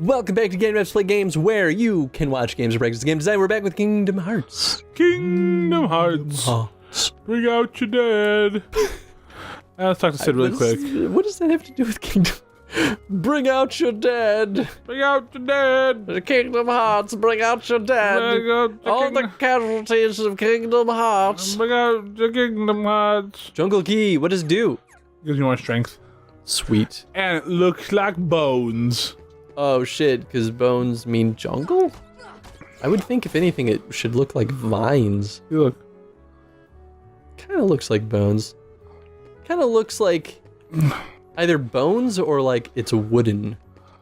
Welcome back to Game Devs Play Games, where you can watch games and practice game design. We're back with Kingdom Hearts. Kingdom Hearts. Bring out your dead. Let's talk to Sid really quick. What does that have to do with Kingdom? Bring out your dead. Bring out your dead. The Kingdom Hearts, bring out your dead. All the casualties of Kingdom Hearts. Bring out your Kingdom Hearts. Jungle Key, what does it do? Gives you more strength. Sweet. And it looks like bones. Oh shit, because bones mean jungle? I would think if anything it should look like vines. You look. Kind of looks like bones. Kind of looks like either bones or like it's wooden,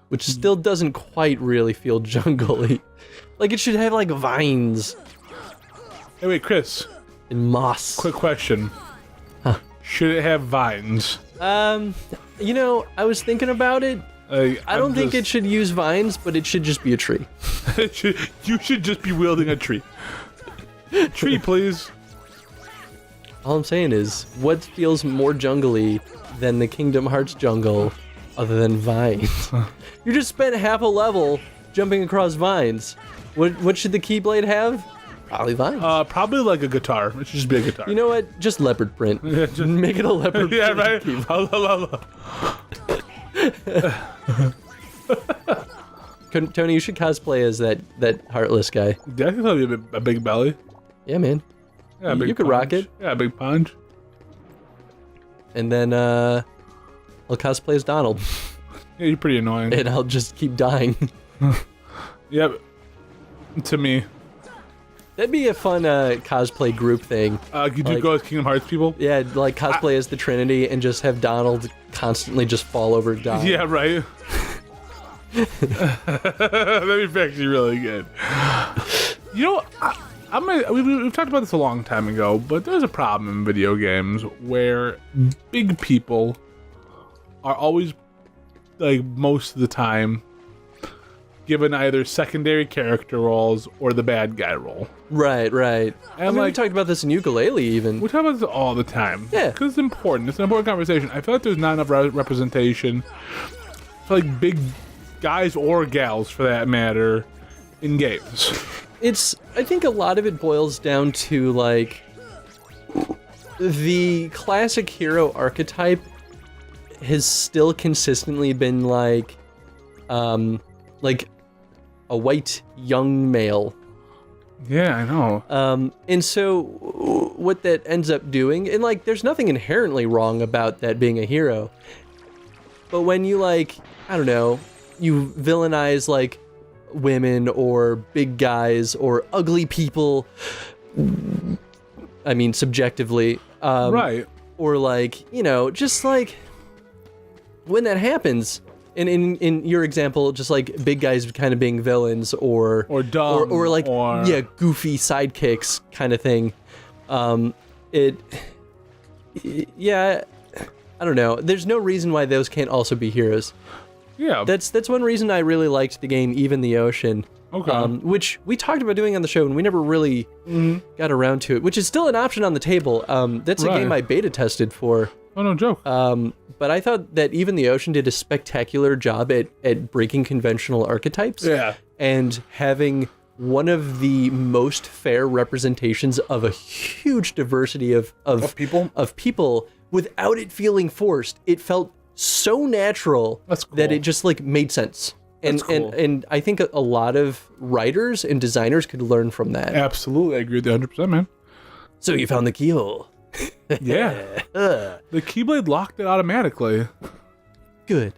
which still doesn't quite really feel jungle-y. Like it should have like vines. Hey wait, Chris. And moss. Quick question. Huh. Should it have vines? You know, I was thinking about it. I don't think it should use vines, but it should just be a tree. You should just be wielding a tree. Tree, please. All I'm saying is, what feels more jungly than the Kingdom Hearts jungle, other than vines? You just spent half a level jumping across vines. What should the Keyblade have? Probably vines. Probably like a guitar. It should just be a guitar. You know what? Just leopard print. Yeah, just make it a leopard print. Yeah, right? Tony, you should cosplay as that heartless guy. Yeah, I think that'll be a big belly. Yeah, man. Yeah, you could rock it. Yeah, a big punch. And then, I'll cosplay as Donald. Yeah, you're pretty annoying. And I'll just keep dying. Yep. To me. That'd be a fun, cosplay group thing. Could you go as Kingdom Hearts people? Yeah, like cosplay as the Trinity and just have Donald constantly just fall over and die. Yeah, right? That'd be actually really good. You know, we've talked about this a long time ago, but there's a problem in video games where big people are always, like most of the time, given either secondary character roles or the bad guy role. Right. And I mean, we talked about this in Ukulele even. We talk about this all the time. Yeah. Because it's important. It's an important conversation. I feel like there's not enough representation for like big guys or gals, for that matter, in games. I think a lot of it boils down to, like, the classic hero archetype has still consistently been, like a white young male. Yeah, I know. And so what that ends up doing, and, like, there's nothing inherently wrong about that being a hero, but when you, like, I don't know, you villainize, like, women or big guys or ugly people, I mean subjectively, right, or like, you know, just like when that happens, and in your example, just like big guys kind of being villains or dumb or like yeah, goofy sidekicks kind of thing, yeah, I don't know, there's no reason why those can't also be heroes. Yeah, that's one reason I really liked the game Even the Ocean. Okay. Which we talked about doing on the show and we never really got around to it, which is still an option on the table. That's a game I beta tested for. Oh, no joke. But I thought that Even the Ocean did a spectacular job at breaking conventional archetypes. Yeah. And having one of the most fair representations of a huge diversity of people without it feeling forced. It felt so natural that it just like made sense. And I think a lot of writers and designers could learn from that. Absolutely, I agree with you 100%, man. So you found the keyhole. Yeah. The Keyblade locked it automatically. Good.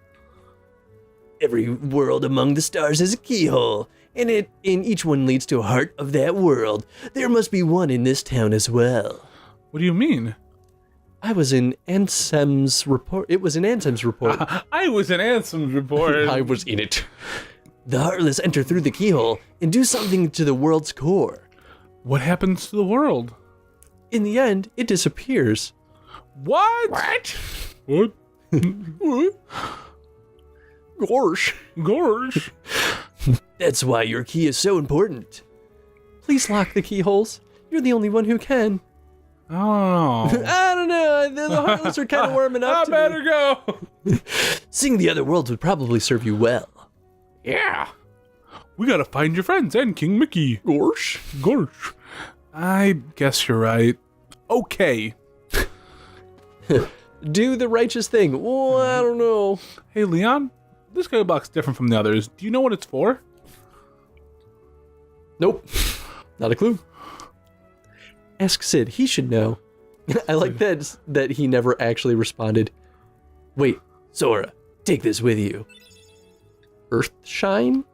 Every world among the stars is a keyhole, and each one leads to a heart of that world. There must be one in this town as well. What do you mean? I was in Ansem's report. It was in Ansem's report. I was in Ansem's report. I was in it. The Heartless enter through the keyhole and do something to the world's core. What happens to the world? In the end, it disappears. What? What? What? Gorsh. That's why your key is so important. Please lock the keyholes. You're the only one who can. Oh. I don't know. The Heartless are kind of warming up. I better go. Seeing the other worlds would probably serve you well. Yeah. We gotta find your friends and King Mickey. Gorsh. I guess you're right. Okay. Do the righteous thing. Well, I don't know. Hey, Leon, this guy box is different from the others. Do you know what it's for? Nope. Not a clue. Ask Sid. He should know. I like that he never actually responded. Wait, Sora, take this with you. Earthshine?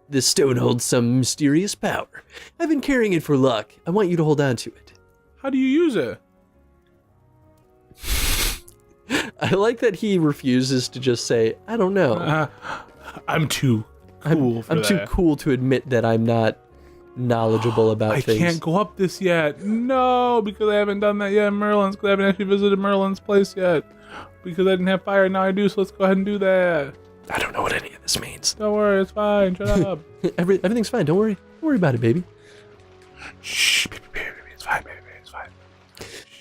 This stone holds some mysterious power. I've been carrying it for luck. I want you to hold on to it. How do you use it? I like that he refuses to just say, I don't know. I'm too cool for I'm that. too cool to admit that I'm not knowledgeable about things. I can't go up this yet. No, because I haven't done that yet in Merlin's, because I haven't actually visited Merlin's place yet. Because I didn't have fire, now I do, so let's go ahead and do that. I don't know what any of this means. Don't worry, it's fine. Shut up. Everything's fine. Don't worry. Don't worry about it, baby. Shh, baby, it's fine, baby, it's fine.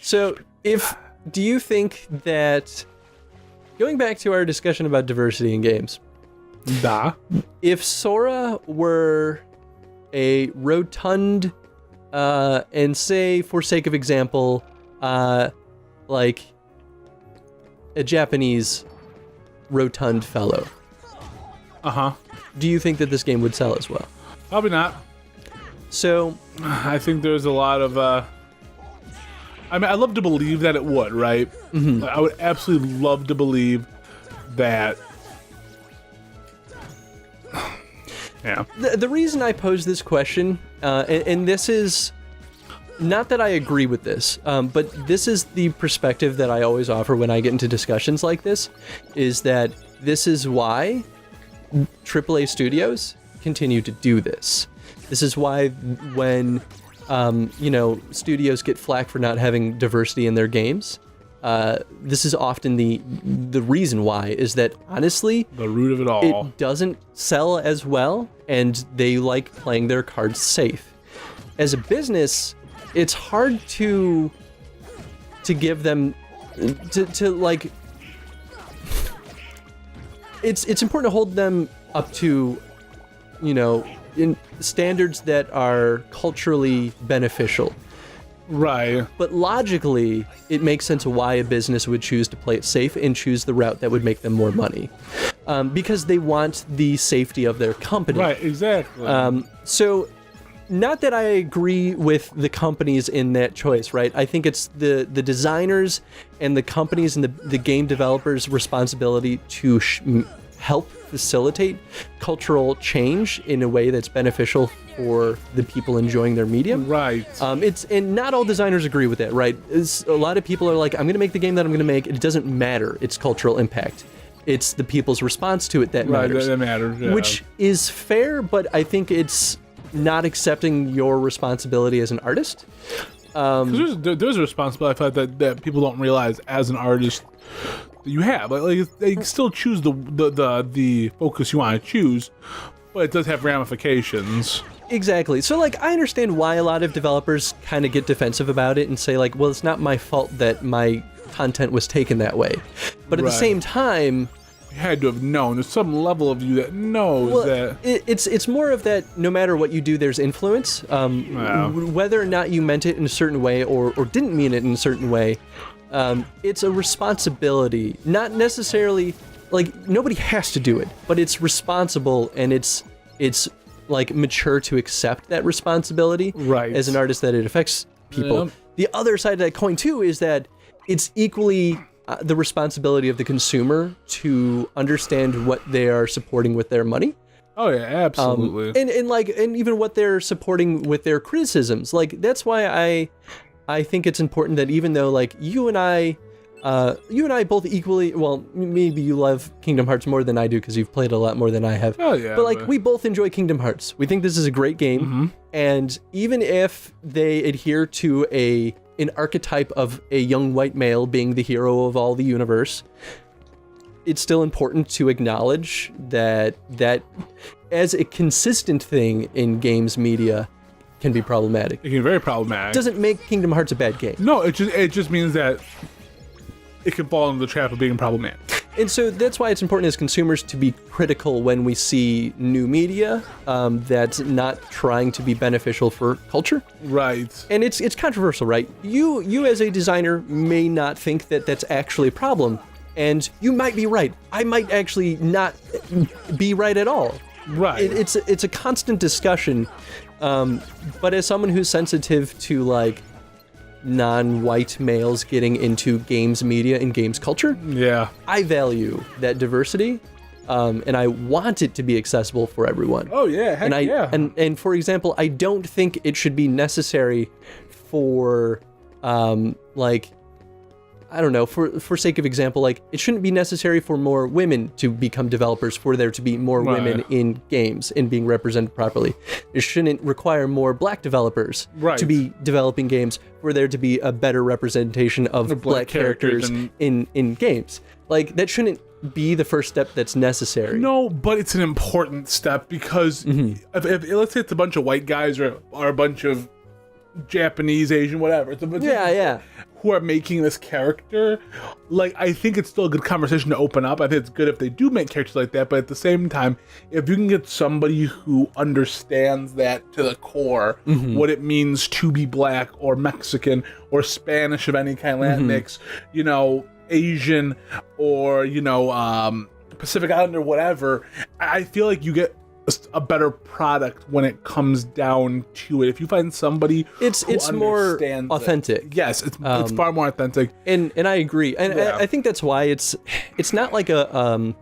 So, do you think that, going back to our discussion about diversity in games, if Sora were a rotund, and say, for sake of example, like a Japanese rotund fellow, do you think that this game would sell as well? Probably not. So, I think there's a lot of, I mean, I'd love to believe that it would, right? Mm-hmm. I would absolutely love to believe that. Yeah. The reason I pose this question, and this is not that I agree with this, but this is the perspective that I always offer when I get into discussions like this, is that this is why AAA studios continue to do this. This is why when, studios get flack for not having diversity in their games, this is often the reason why, is that honestly, the root of it all, it doesn't sell as well, and they like playing their cards safe. As a business, it's hard to give them to like. It's important to hold them up to, in standards that are culturally beneficial. Right. But logically, it makes sense why a business would choose to play it safe and choose the route that would make them more money. Because they want the safety of their company. Right, exactly. So, not that I agree with the companies in that choice, right? I think it's the designers and the companies and the game developers' responsibility to help facilitate cultural change in a way that's beneficial for the people enjoying their medium. Right. And not all designers agree with that, right? A lot of people are like, I'm going to make the game that I'm going to make. It doesn't matter its cultural impact. It's the people's response to it that matters. That matters, yeah. Which is fair, but I think it's not accepting your responsibility as an artist. There's a responsibility I feel like that people don't realize as an artist that you have. Like they still choose the focus you want to choose, but it does have ramifications. Exactly. So, like, I understand why a lot of developers kind of get defensive about it and say, like, well, it's not my fault that my content was taken that way. But at the same time, you had to have known. There's some level of you that knows that. It's more of that no matter what you do, there's influence. Whether or not you meant it in a certain way or didn't mean it in a certain way, it's a responsibility. Not necessarily, like, nobody has to do it, but it's responsible, and it's like mature to accept that responsibility as an artist, that it affects people. The other side of that coin too is that it's equally the responsibility of the consumer to understand what they are supporting with their money. Oh yeah, absolutely. And even what they're supporting with their criticisms. Like, that's why I think it's important that even though, like, you and I both equally, well, maybe you love Kingdom Hearts more than I do because you've played a lot more than I have. Oh yeah. But, like, we both enjoy Kingdom Hearts. We think this is a great game. And even if they adhere to an archetype of a young white male being the hero of all the universe, it's still important to acknowledge that as a consistent thing in games media can be problematic. It can be very problematic. Doesn't make Kingdom Hearts a bad game. No, it just means that it can fall into the trap of being problematic. And so that's why it's important as consumers to be critical when we see new media that's not trying to be beneficial for culture. Right. And it's controversial, right? You as a designer may not think that that's actually a problem, and you might be right. I might actually not be right at all. Right. It's a constant discussion, but as someone who's sensitive to like non-white males getting into games media and games culture, yeah, I value that diversity, and I want it to be accessible for everyone. Oh yeah, heck yeah. And for example, I don't think it should be necessary for like, I don't know, for sake of example, like it shouldn't be necessary for more women to become developers, for there to be more women in games and being represented properly. It shouldn't require more black developers to be developing games, for there to be a better representation of black characters in games. Like that shouldn't be the first step that's necessary. No, but it's an important step because if let's say it's a bunch of white guys or a bunch of Japanese, Asian, whatever. It's a bunch of who are making this character. Like, I think it's still a good conversation to open up. I think it's good if they do make characters like that, but at the same time, if you can get somebody who understands that to the core, what it means to be black or Mexican or Spanish of any kind, Latinx, you know, Asian or, you know, Pacific Islander, whatever, I feel like you get a better product when it comes down to it. If you find somebody it's more authentic. Yes, it's far more authentic. And I agree. And I think that's why it's not like a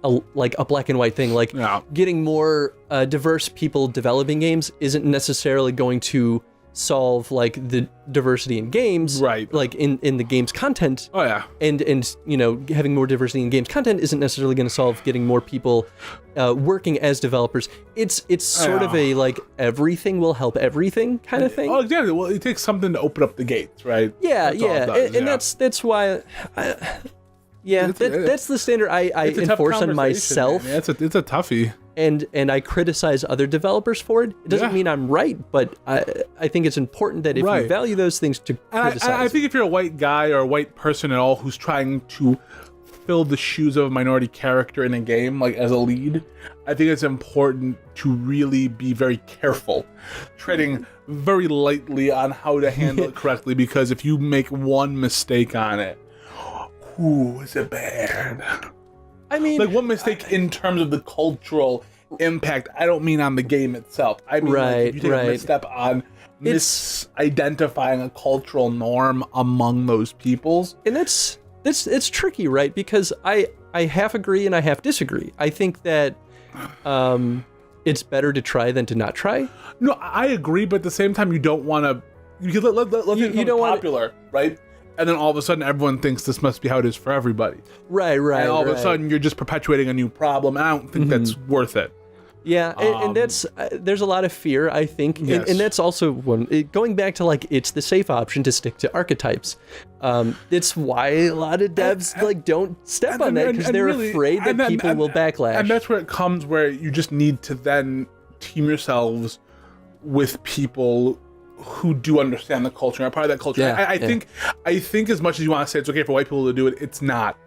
black and white thing. Like getting more diverse people developing games isn't necessarily going to solve like the diversity in games, right? Like in the game's content. Oh yeah. And you know, having more diversity in games content isn't necessarily going to solve getting more people working as developers. It's sort of a like everything will help everything kind of thing. Oh exactly. Well, it takes something to open up the gates, right? Yeah, and that's why. That's the standard I enforce on myself. Yeah, it's a toughie. And I criticize other developers for it. It doesn't mean I'm right, but I think it's important that if you value those things to criticize. I think if you're a white guy or a white person at all who's trying to fill the shoes of a minority character in a game, like as a lead, I think it's important to really be very careful, treading very lightly on how to handle it correctly, because if you make one mistake on it, ooh, is it bad? I mean, like one mistake in terms of the cultural impact. I don't mean on the game itself. I mean, like if you take a misstep on misidentifying a cultural norm among those peoples, and it's tricky, right? Because I half agree and I half disagree. I think that it's better to try than to not try. No, I agree, but at the same time, you don't want to. You don't popular, right? And then all of a sudden, everyone thinks this must be how it is for everybody. Right. And all of a sudden, you're just perpetuating a new problem. And I don't think that's worth it. Yeah, and that's there's a lot of fear, I think, and that's also going back to like it's the safe option to stick to archetypes. It's why a lot of devs like don't step on that because they're afraid that people will backlash. And that's where it comes, where you just need to then team yourselves with people who do understand the culture and are part of that culture. I think as much as you want to say it's okay for white people to do it, it's not.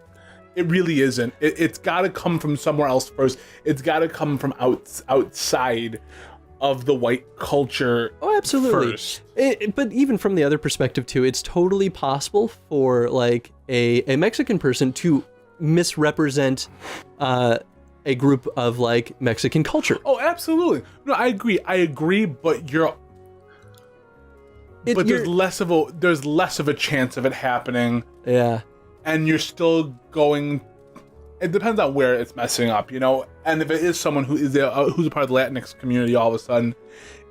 It really isn't. It's got to come from somewhere else first. It's got to come from outside of the white culture. Oh, absolutely. First. But even from the other perspective too, it's totally possible for like a Mexican person to misrepresent a group of like Mexican culture. Oh, absolutely. No, I agree, but there's less of a chance of it happening. Yeah. And you're still going. It depends on where it's messing up, you know. And if it is someone who's a part of the Latinx community, all of a sudden,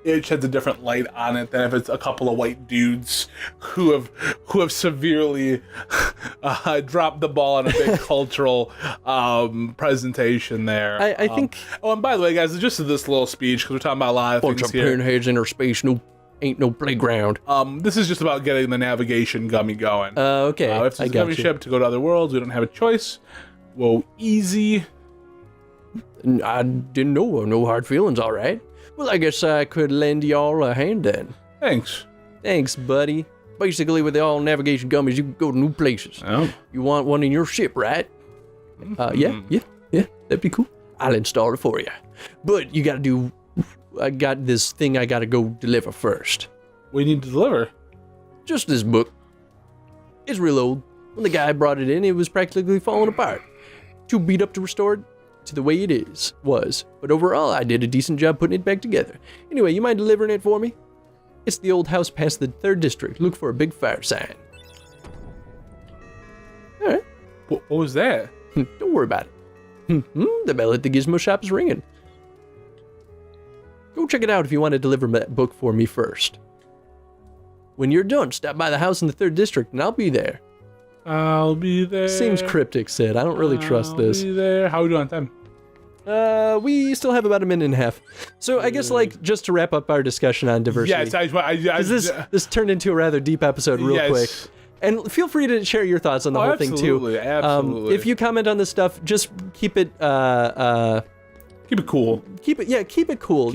it sheds a different light on it than if it's a couple of white dudes who have severely dropped the ball on a big cultural presentation there. I think. Oh, and by the way, guys, it's just this little speech because we're talking about a lot of bunch things of here. pinheads in space, ain't no playground. This is just about getting the navigation gummy going. Okay. If it's a gummy ship to go to other worlds, we don't have a choice. Whoa, easy. I didn't know. No hard feelings, all right. Well, I guess I could lend y'all a hand then. Thanks, buddy. Basically, with all navigation gummies, you can go to new places. Oh. You want one in your ship, right? Yeah, that'd be cool. I'll install it for you. But you gotta do, I got this thing I gotta go deliver first. We need to deliver. Just this book. It's real old. When the guy brought it in, it was practically falling apart. Too beat up to restore it to the way it was. But overall, I did a decent job putting it back together. Anyway, you mind delivering it for me? It's the old house past the 3rd district. Look for a big fire sign. All right. What was that? Don't worry about it. The bell at the Gizmo shop is ringing. Go check it out if you want to deliver that book for me first. When you're done, stop by the house in the 3rd district and I'll be there. I'll be there. Seems cryptic, Sid. I don't really trust this. I'll be there. How are we doing on time? We still have about a minute and a half. So I guess, like, just to wrap up our discussion on diversity. Yes, this turned into a rather deep episode real quick. And feel free to share your thoughts on the whole thing, too. Absolutely. If you comment on this stuff, just keep it... keep it cool. Keep it cool.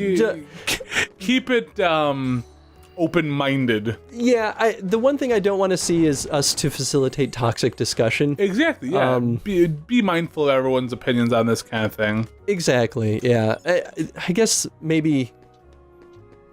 Keep it, open-minded. Yeah, the one thing I don't want to see is us to facilitate toxic discussion. Exactly, yeah. Be mindful of everyone's opinions on this kind of thing. Exactly, yeah. I guess maybe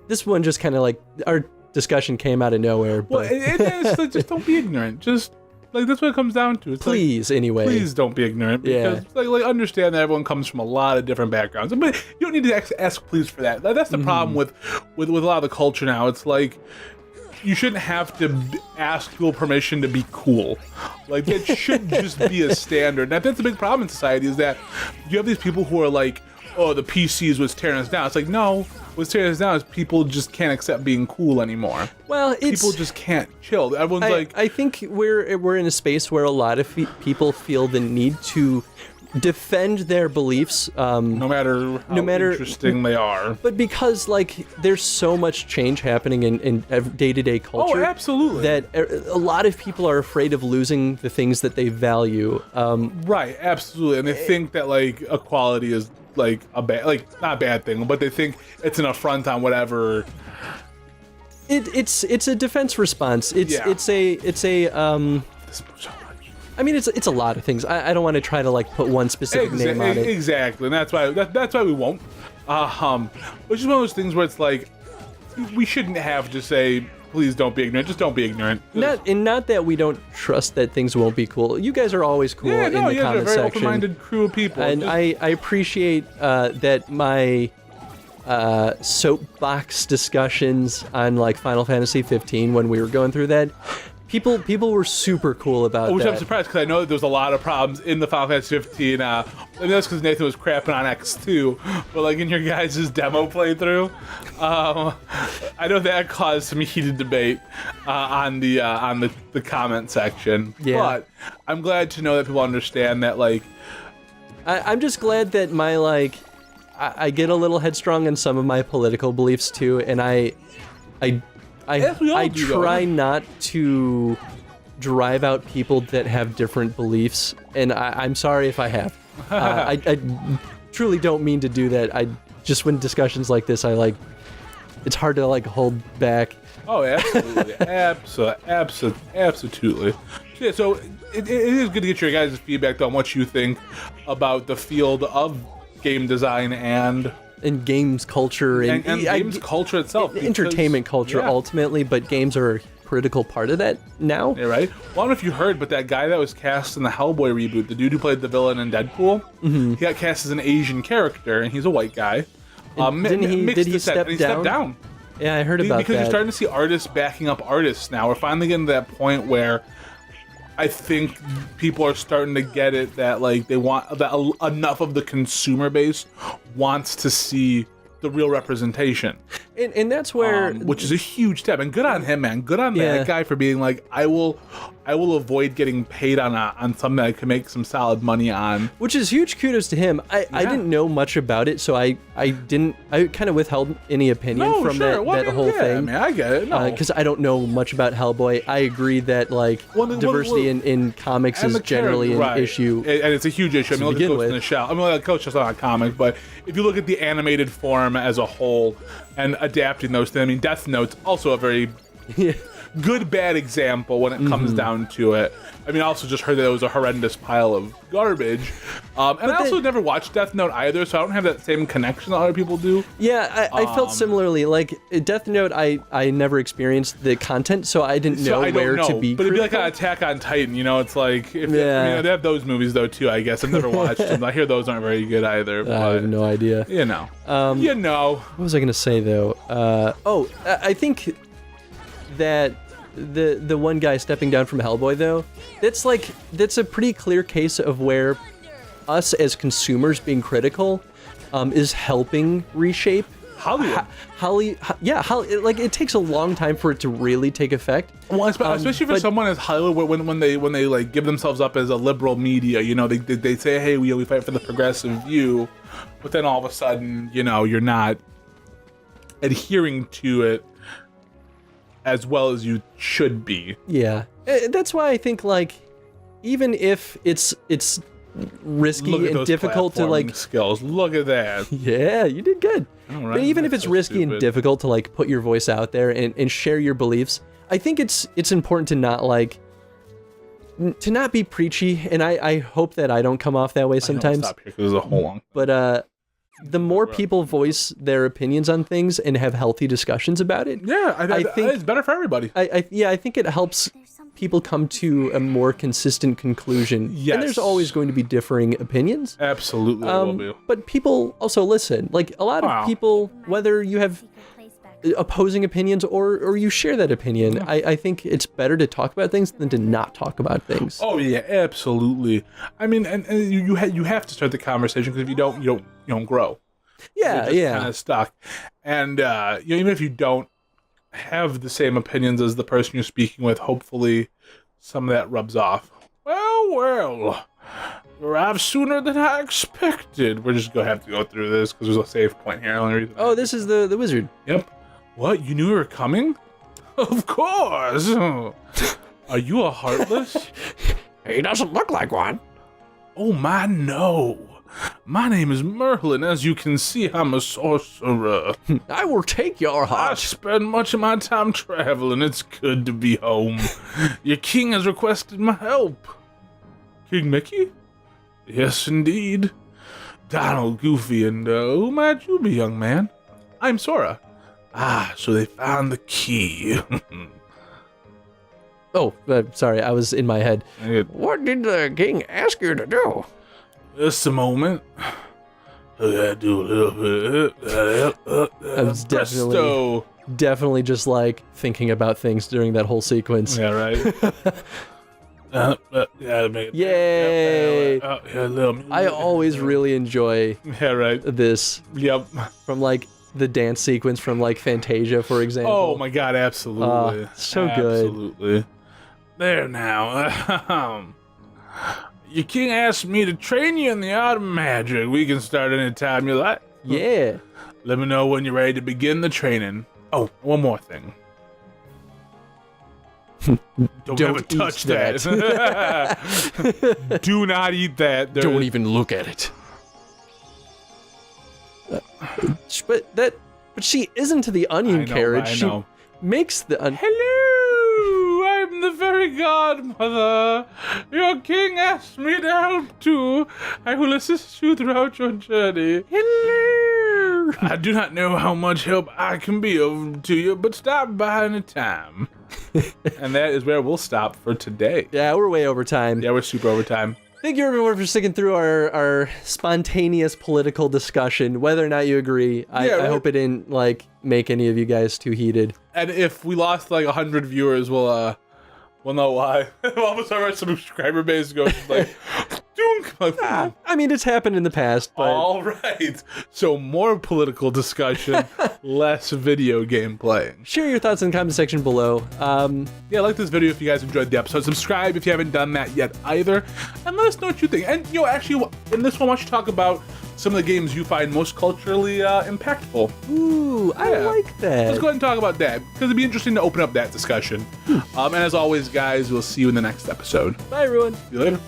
this one just kind of like, our discussion came out of nowhere. But well, it is, like, just don't be ignorant. Just, like, that's what it comes down to. It's please, like, anyway. Please don't be ignorant. Because, like, understand that everyone comes from a lot of different backgrounds. But you don't need to ask please for that. That's the problem with a lot of the culture now. It's like, you shouldn't have to ask people permission to be cool. Like, that shouldn't just be a standard. And that's a big problem in society, is that you have these people who are like, oh, the PCs was tearing us down. It's like, no, what's tearing us down is people just can't accept being cool anymore. Well, people just can't chill. Everyone's I think we're in a space where a lot of people feel the need to defend their beliefs, no matter how interesting they are. But because, like, there's so much change happening in day-to-day culture. Oh, absolutely. That a lot of people are afraid of losing the things that they value. Right, absolutely. And they think that, like, equality is, like, a bad, like, not a bad thing, but they think it's an affront on whatever. It's a defense response. It's a I mean, it's a lot of things. I don't want to try to, like, put one specific name on it. Exactly, and that's why we won't. Which is one of those things where it's like, we shouldn't have to say, please don't be ignorant. Just don't be ignorant. Not that we don't trust that things won't be cool. You guys are always cool in the comment section. Yeah, a very open-minded crew of people. And I appreciate that my soapbox discussions on, like, Final Fantasy 15 when we were going through that. People were super cool about which that. I'm surprised, because I know that there's a lot of problems in the Final Fantasy 15. I mean, that's because Nathan was crapping on X2, but, like, in your guys' demo playthrough, I know that caused some heated debate on the comment section. Yeah. But I'm glad to know that people understand that, like, I'm just glad that my, like, I get a little headstrong in some of my political beliefs too, and I try not to drive out people that have different beliefs, and I'm sorry if I have. I truly don't mean to do that. I just, when discussions like this, it's hard to, like, hold back. Oh, absolutely. Absolutely. Yeah, so it is good to get your guys' feedback on what you think about the field of game design and games culture and games culture itself, entertainment culture ultimately, but games are a critical part of that now. Yeah, right. Well, I don't know if you heard, but that guy that was cast in the Hellboy reboot, the dude who played the villain in Deadpool, he got cast as an Asian character, and he's a white guy. Did he step down? Yeah, I heard about that. Because you're starting to see artists backing up artists now. We're finally getting to that point where I think people are starting to get it, that, like, they want that enough of the consumer base wants to see the real representation, and that's where which is a huge step. And good on him, man. Good on that guy for being like, I will avoid getting paid on something I can make some solid money on. Which is huge kudos to him. I didn't know much about it, so I kind of withheld any opinion from that whole thing. I mean, I get it. Because I don't know much about Hellboy. I agree that, like, diversity in comics is generally an issue. And it's a huge issue. I mean, look at Ghost in the Shell. I mean, like, Ghost in the Shell's not a comic, but if you look at the animated form as a whole and adapting those things, I mean, Death Note's also a very good bad example when it comes down to it. I mean, I also just heard that it was a horrendous pile of garbage. And I also never watched Death Note either, so I don't have that same connection that other people do. Yeah, I felt similarly. Like, Death Note, I never experienced the content, so I didn't know where to be. But it'd be like an Attack on Titan, you know? It's like, I mean, they have those movies, though, too, I guess. I've never watched them. I hear those aren't very good either. But, I have no idea. You know. What was I going to say, though? I think that the one guy stepping down from Hellboy, though, that's a pretty clear case of where us as consumers being critical is helping reshape Hollywood. Like, it takes a long time for it to really take effect. Well, especially for someone as Hollywood, when they like give themselves up as a liberal media, you know, they say, hey, we fight for the progressive view, but then all of a sudden, you know, you're not adhering to it as well as you should be. Yeah, that's why I think, like, even if it's risky and difficult to, like, skills. Look at that. Yeah, you did good. All right. But even if it's so risky stupid. and difficult to, like, put your voice out there and share your beliefs, I think it's important to not be preachy, and I hope that I don't come off that way sometimes. Stop here because there's a whole long. But the more people voice their opinions on things and have healthy discussions about it, I think it's better for everybody. I think it helps people come to a more consistent conclusion. Yes. And there's always going to be differing opinions. Absolutely will be. But people also listen. Like, a lot of people, whether you have opposing opinions or you share that opinion, I think it's better to talk about things than to not talk about things. Oh yeah, absolutely. I mean, and you have to start the conversation, because if you don't grow. Yeah, you're just kind of stuck. And even if you don't have the same opinions as the person you're speaking with, hopefully some of that rubs off. Well, you arrived sooner than I expected. We're just gonna have to go through this because there's a save point here. Only reason. Oh, this is the wizard. Yep. What? You knew we were coming? Of course. Are you a Heartless? He doesn't look like one. Oh my, no. My name is Merlin. As you can see, I'm a sorcerer. I will take your I heart. spend much of my time traveling. It's good to be home. Your king has requested my help. King Mickey? Yes, indeed. Donald, Goofy, and who might you be, young man? I'm Sora. Ah, so they found the key. Oh, sorry, I was in my head. What did the king ask you to do? Just a moment. I gotta do a little bit. I was definitely just, like, thinking about things during that whole sequence. Yeah, right. Yay! I always really enjoy this. Yep. From, like, the dance sequence from, like, Fantasia, for example. Oh my god, absolutely. So good. Absolutely. There now. Your king asked me to train you in the art of magic. We can start anytime you like. Yeah. Let me know when you're ready to begin the training. Oh, one more thing. Don't ever touch that. Do not eat that. Don't even look at it. But she isn't the onion carriage. She makes the onion. Hello, I'm the fairy godmother. Your king asked me to help too. I will assist you throughout your journey. Hello. I do not know how much help I can be to you, but stop by any time. And that is where we'll stop for today. Yeah, we're way over time. Yeah, we're super over time. Thank you everyone for sticking through our spontaneous political discussion. Whether or not you agree, I hope it didn't, like, make any of you guys too heated. And if we lost like 100 viewers, we'll know why. All of a sudden our subscriber base goes like, dunk. I mean, it's happened in the past, but... All right. So more political discussion, less video game playing. Share your thoughts in the comment section below. Yeah, like this video if you guys enjoyed the episode. Subscribe if you haven't done that yet either. And let us know what you think. And, actually, in this one, why don't you talk about some of the games you find most culturally impactful. Ooh, I like that. Let's go ahead and talk about that, because it'd be interesting to open up that discussion. And as always, guys, we'll see you in the next episode. Bye, everyone. See you later.